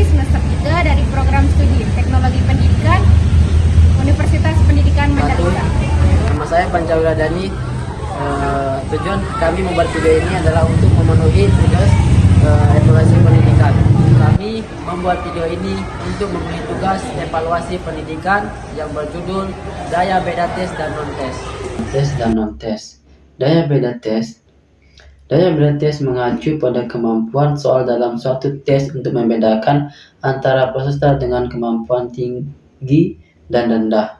semester 3 dari program studi Teknologi Pendidikan Universitas Pendidikan Mandalika. Nama saya Pancawira Dani. Tujuan kami membuat video ini adalah untuk memenuhi tugas evaluasi pendidikan. Kami membuat video ini untuk memenuhi tugas evaluasi pendidikan yang berjudul Daya Beda Tes dan Non-Tes. Tes dan Non-Tes. Daya beda tes. Daya beda tes mengacu pada kemampuan soal dalam suatu tes untuk membedakan antara peserta dengan kemampuan tinggi dan rendah.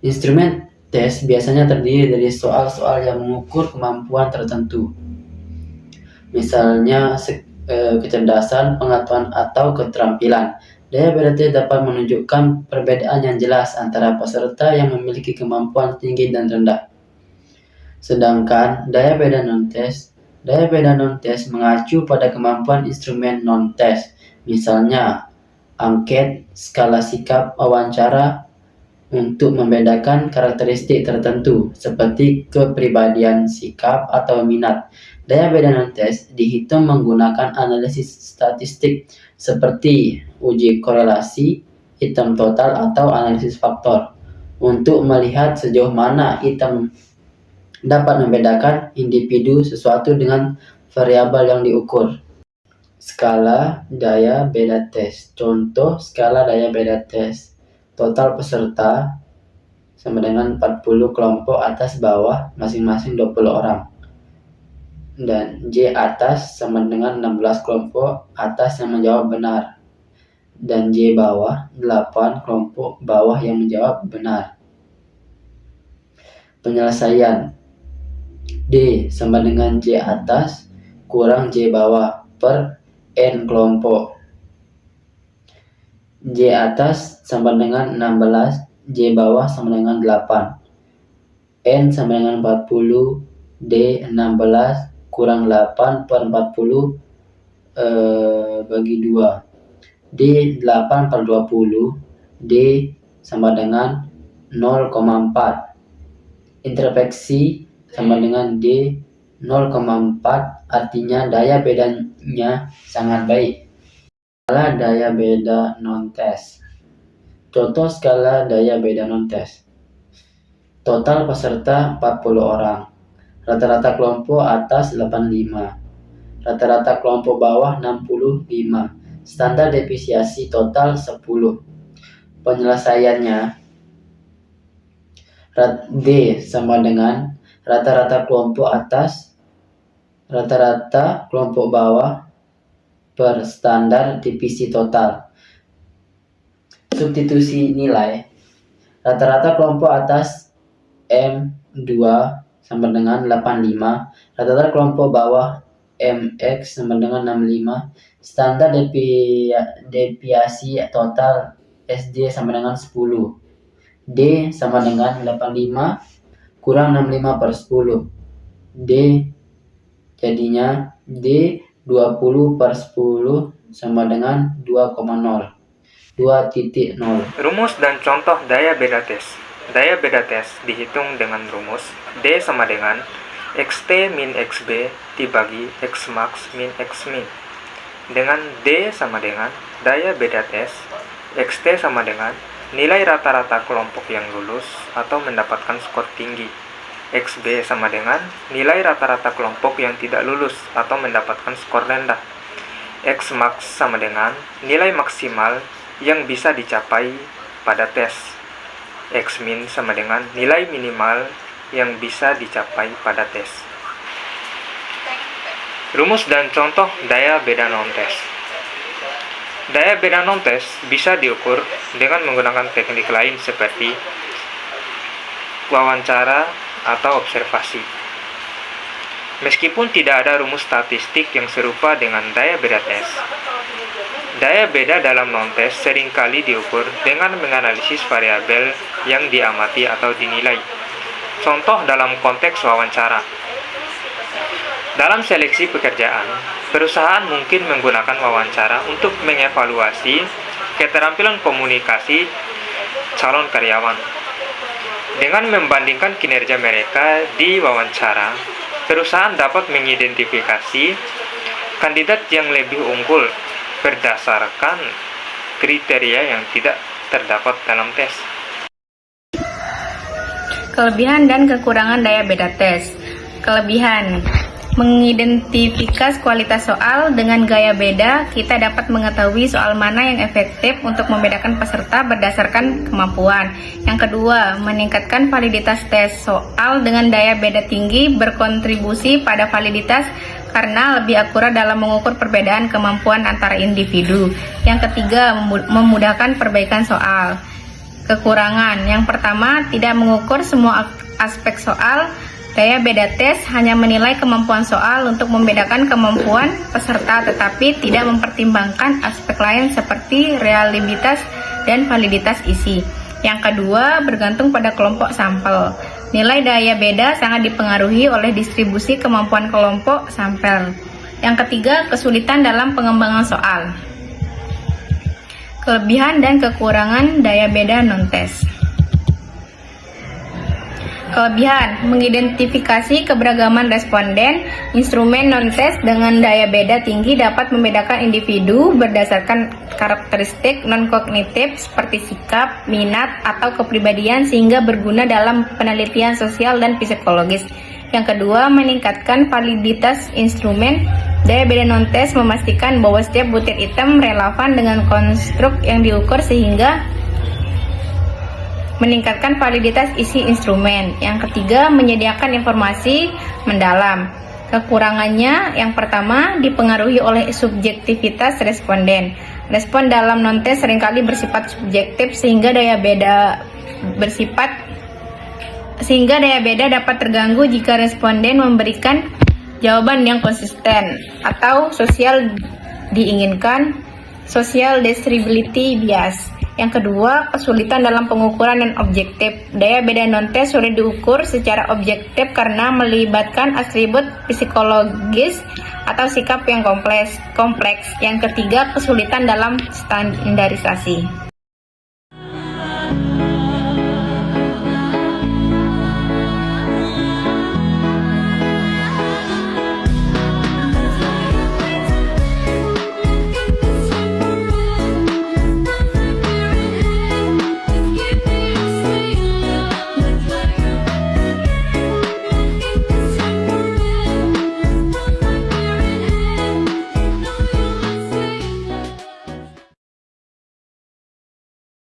Instrumen tes biasanya terdiri dari soal-soal yang mengukur kemampuan tertentu. Misalnya kecerdasan, pengetahuan, atau keterampilan. Daya beda tes dapat menunjukkan perbedaan yang jelas antara peserta yang memiliki kemampuan tinggi dan rendah. Sedangkan daya beda non-tes mengacu pada kemampuan instrumen non-tes, misalnya angket, skala sikap, wawancara, untuk membedakan karakteristik tertentu seperti kepribadian, sikap, atau minat. Daya beda non-tes dihitung menggunakan analisis statistik seperti uji korelasi, item total, atau analisis faktor untuk melihat sejauh mana item dapat membedakan individu sesuatu dengan variabel yang diukur. Skala daya beda tes. Contoh skala daya beda tes. Total peserta sama dengan 40 kelompok atas bawah masing-masing 20 orang. Dan J atas sama dengan 16 kelompok atas yang menjawab benar. Dan J bawah 8 kelompok bawah yang menjawab benar. Penyelesaian D sama dengan J atas kurang J bawah per N kelompok. J atas sama dengan 16, J bawah sama dengan 8. N sama dengan 40, D 16 kurang 8 per 40 bagi 2. D 8 per 20, D sama dengan 0,4. Introspeksi sama dengan D 0,4, artinya daya bedanya sangat baik. Skala daya beda non-tes. Contoh skala daya beda non-tes. Total peserta 40 orang. Rata-rata kelompok atas 85. Rata-rata kelompok bawah 65. Standar deviasi total 10. Penyelesaiannya D sama dengan rata-rata kelompok atas, rata-rata kelompok bawah per standar divisi total. Substitusi nilai. Rata-rata kelompok atas M2 sama dengan 85, rata-rata kelompok bawah MX sama dengan 65, standar deviasi total SD sama dengan 10. D sama dengan 85 kurang 65 per 10. D jadinya D 20 per 10 sama dengan 2,0. 2.0. Rumus dan contoh daya beda tes. Daya beda tes dihitung dengan rumus D sama dengan XT min XB dibagi X max min X min. Dengan D sama dengan daya beda tes, XT sama dengan nilai rata-rata kelompok yang lulus atau mendapatkan skor tinggi. XB sama dengan nilai rata-rata kelompok yang tidak lulus atau mendapatkan skor rendah. X max sama dengan nilai maksimal yang bisa dicapai pada tes. X min sama dengan nilai minimal yang bisa dicapai pada tes. Rumus dan contoh daya beda non-tes. Daya beda non-tes bisa diukur dengan menggunakan teknik lain seperti wawancara atau observasi. Meskipun tidak ada rumus statistik yang serupa dengan daya beda tes, daya beda dalam non-tes seringkali diukur dengan menganalisis variabel yang diamati atau dinilai. Contoh dalam konteks wawancara. Dalam seleksi pekerjaan, perusahaan mungkin menggunakan wawancara untuk mengevaluasi keterampilan komunikasi calon karyawan. Dengan membandingkan kinerja mereka di wawancara, perusahaan dapat mengidentifikasi kandidat yang lebih unggul berdasarkan kriteria yang tidak terdapat dalam tes. Kelebihan dan kekurangan daya beda tes. Kelebihan: mengidentifikasi kualitas soal dengan gaya beda, kita dapat mengetahui soal mana yang efektif untuk membedakan peserta berdasarkan kemampuan. Yang kedua, meningkatkan validitas tes. Soal dengan daya beda tinggi berkontribusi pada validitas karena lebih akurat dalam mengukur perbedaan kemampuan antara individu. Yang ketiga, memudahkan perbaikan soal. Kekurangan: yang pertama, tidak mengukur semua aspek soal. Daya beda tes hanya menilai kemampuan soal untuk membedakan kemampuan peserta, tetapi tidak mempertimbangkan aspek lain seperti reliabilitas dan validitas isi. Yang kedua, bergantung pada kelompok sampel. Nilai daya beda sangat dipengaruhi oleh distribusi kemampuan kelompok sampel. Yang ketiga, kesulitan dalam pengembangan soal. Kelebihan dan kekurangan daya beda non-tes. Kelebihan: mengidentifikasi keberagaman responden. Instrumen non-tes dengan daya beda tinggi dapat membedakan individu berdasarkan karakteristik non-kognitif seperti sikap, minat, atau kepribadian sehingga berguna dalam penelitian sosial dan psikologis. Yang kedua, meningkatkan validitas instrumen. Daya beda non-tes memastikan bahwa setiap butir item relevan dengan konstruk yang diukur sehingga meningkatkan validitas isi instrumen. Yang ketiga, menyediakan informasi mendalam. Kekurangannya, yang pertama, dipengaruhi oleh subjektivitas responden. Respon dalam non-tes seringkali bersifat subjektif sehingga daya beda dapat terganggu jika responden memberikan jawaban yang konsisten atau diinginkan social desirability bias. Yang kedua, kesulitan dalam pengukuran dan objektif. Daya beda non-tes sulit diukur secara objektif karena melibatkan atribut psikologis atau sikap yang kompleks. Yang ketiga, kesulitan dalam standarisasi.